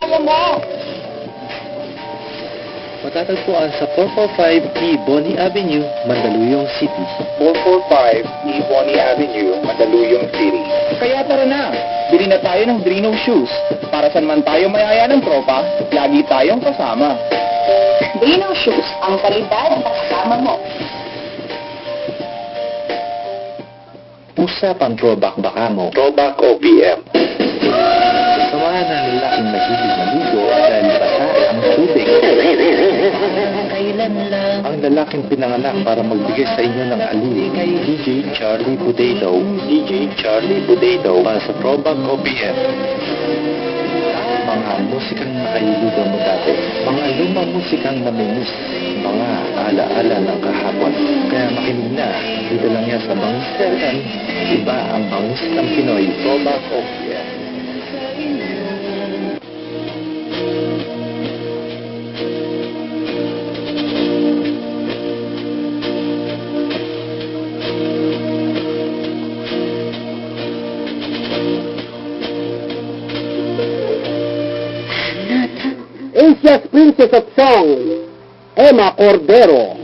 alam mo? Matatagpuan sa 445 E. Bonnie Avenue, Mandaluyong City. 445 E. Bonnie Avenue, Mandaluyong City. Kaya tara na, bili na tayo ng Drino shoes. Para saan man tayo mayaya ng tropa, lagi tayong kasama. Drino shoes, ang kalidad na kasama mo. Usapang throwback baka mo. Throwback OPM. Samahan ng lalaking mahilig maligo dahil basa ang tubig. Ang lalaking pinanganak para magbigay sa inyo ng aliw. DJ Charlie Potato. DJ Charlie Potato para sa Throwback OPM. Mga musikang nakahiligan mo dati. Mga lumang musikang namimiss. Mga alaala ng kahapon. Kaya makinig na. Dito lang yan sa Bangisteran. Iba ang Bangistang Pinoy. Throwback OPM. Asia's Princess of Song, Emma Cordero.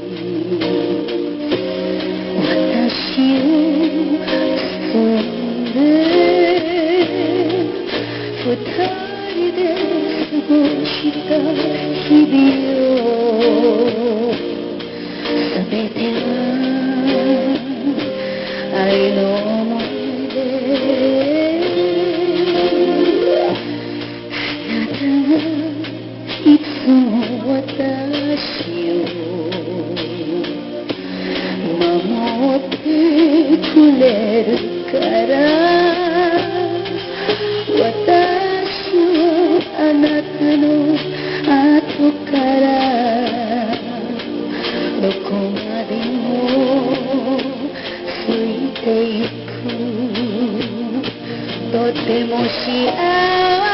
To te mo siya